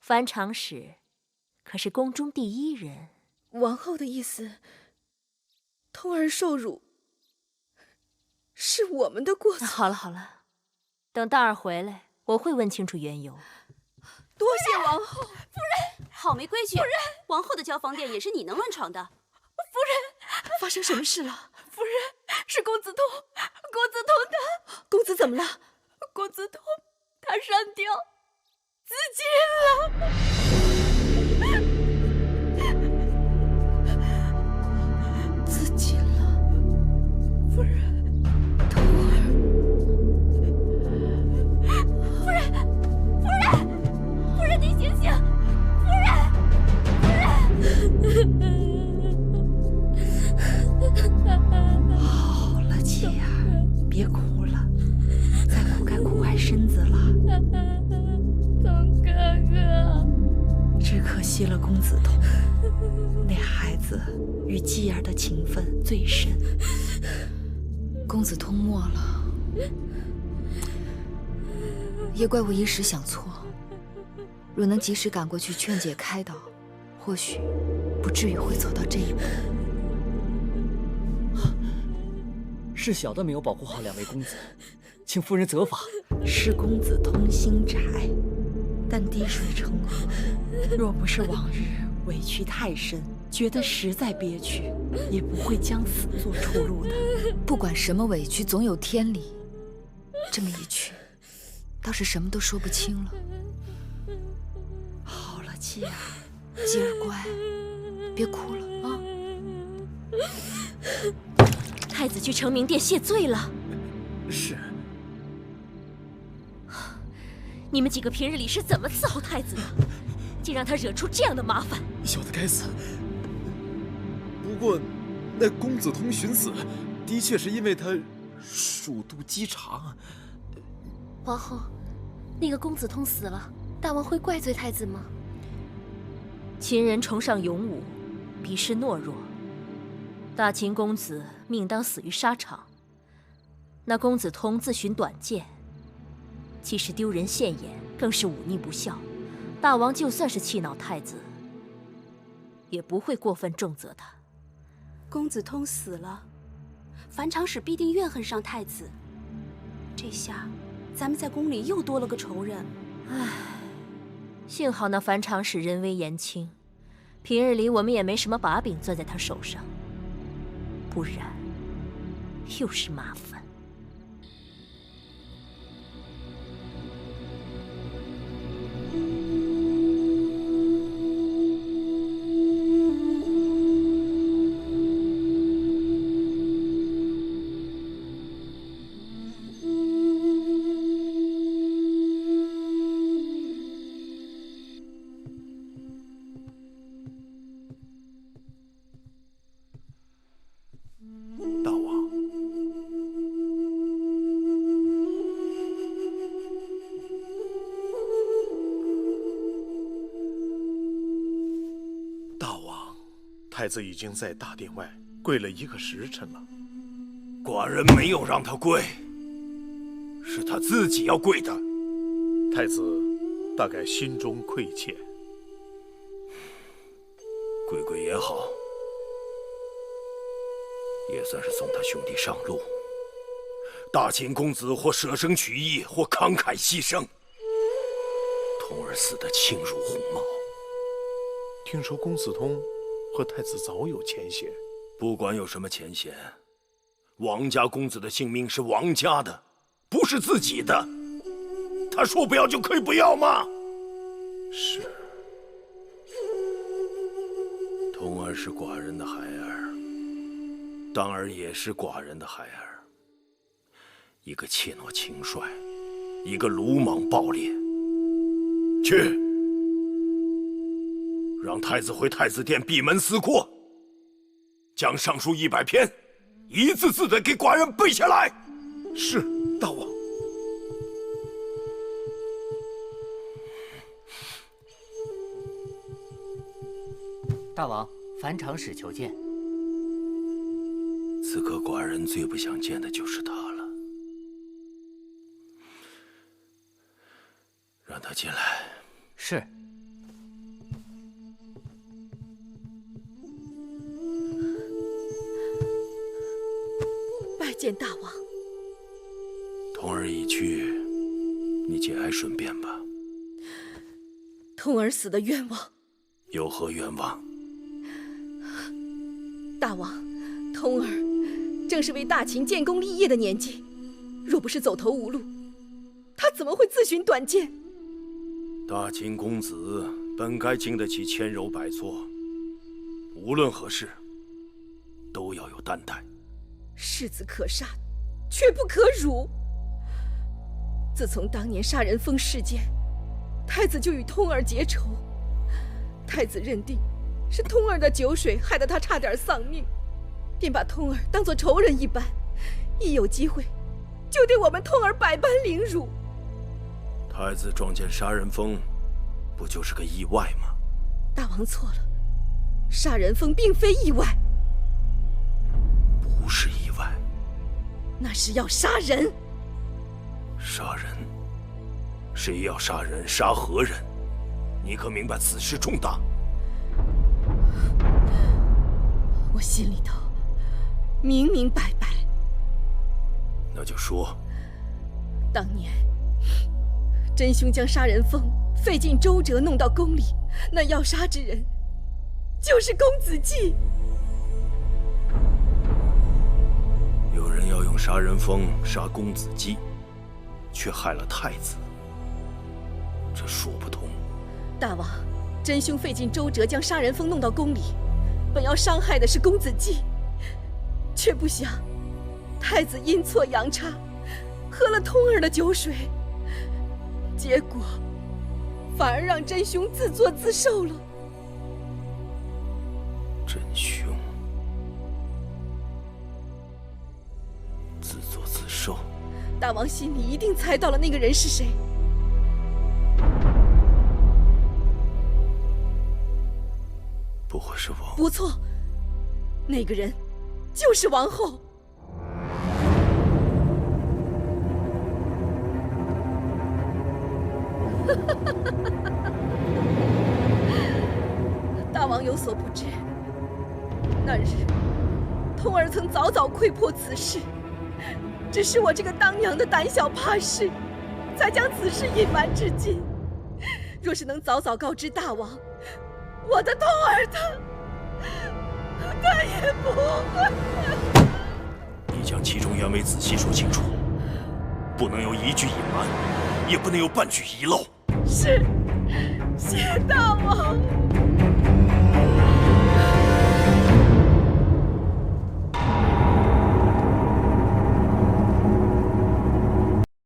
樊长史可是宫中第一人。王后的意思，通儿受辱是我们的过错。好了好了，等大儿回来，我会问清楚缘由。多谢王后。夫人，好没规矩！夫人，王后的交房殿也是你能乱闖的。夫人，发生什么事了？夫人，是公子通，公子通他……公子怎么了？公子通他上吊自尽了。自尽了。夫人，通儿。夫人，夫人，夫人，你醒醒！夫人，夫人。好了，琪儿，别哭了，再哭该哭坏身子了。通哥哥，只可惜了公子通，那孩子与姬儿的情分最深。公子通没了，也怪我一时想错。若能及时趕過去勸解開導，或許不至於會走到這一步。是小的沒有保護好兩位公子，請夫人責罰。是公子通心窄，但滴水成河。若不是往日委屈太深，覺得實在憋屈，也不會將死做出路的。不管什麼委屈，總有天理。這麼一去，倒是什麼都說不清了。好了，姬兒，姬兒乖，別哭了啊。太子去承明殿謝罪了。是。你們幾個平日裡是怎麼伺候太子的？竟讓他惹出這樣的麻煩！小的該死。不過，那公子通尋死，的確是因為他鼠肚雞腸。王後，那個公子通死了，大王會怪罪太子嗎？秦人崇尚勇武，鄙視懦弱。大秦公子命當死於沙場，那公子通自尋短見，既是丟人現眼，更是忤逆不孝。大王就算是氣惱太子，也不會過分重責他。公子通死了，樊長史必定怨恨上太子。這下，咱們在宮裡又多了個仇人。唉，幸好那樊長史人微言輕，平日裡我們也沒什麼把柄攥在他手上，不然又是麻煩。太子已經在大殿外跪了1個時辰了。寡人沒有讓他跪，是他自己要跪的。太子大概心中虧欠，跪跪也好，也算是送他兄弟上路。大秦公子或捨生取義，或慷慨犧牲，通兒死得輕如鴻毛。聽說公子通和太子早有前嫌，不管有什麼前嫌，王家公子的性命是王家的，不是自己的。他說不要就可以不要嗎？是。通兒是寡人的孩兒，當兒也是寡人的孩兒。一個怯懦輕率，一個魯莽暴烈。去。讓太子回太子殿閉門思過，將上書100篇，一字字的給寡人背下來。是，大王。大王，樊長史求見。此刻寡人最不想見的就是他了。让他進來。是。見大王。童兒已去，你节哀順變吧。童兒死的冤枉。有何冤枉？大王，童兒正是为大秦建功立業的年紀，若不是走投無路，他怎麼會自尋短見？大秦公子本該經得起千柔百挫，無論何事都要有擔待。世子可殺，卻不可辱。自從當年殺人蜂事件，太子就與通兒結仇。太子認定是通兒的酒水害得他差點喪命，便把通兒當作仇人一般，一有機會就對我們通兒百般凌辱。太子撞見殺人蜂，不就是個意外嗎？大王錯了，殺人蜂並非意外。不是意外，那是要殺人。殺人？誰要殺人？殺何人？你可明白此事重大？我心裡頭明明白白。那就說。當年真凶將殺人蜂費盡周折弄到宮裡，那要殺之人就是公子季。有人要用殺人蜂殺公子季，卻害了太子，這說不通。大王，真凶費盡周折將殺人蜂弄到宮裡，本要傷害的是公子季，卻不想太子陰錯陽差，喝了通兒的酒水，結果反而讓真凶自作自受了。真凶自作自受？大王心裡一定猜到了那個人是誰。不會是我？不錯，那個人就是王後。大王有所不知，那日通兒曾早早窺破此事，只是我這個當娘的膽小怕事，才將此事隱瞞至今。若是能早早告知大王，我的通兒他也不會。你將其中原委仔細說清楚，不能有一句隱瞞，也不能有半句遺漏。是，謝大王。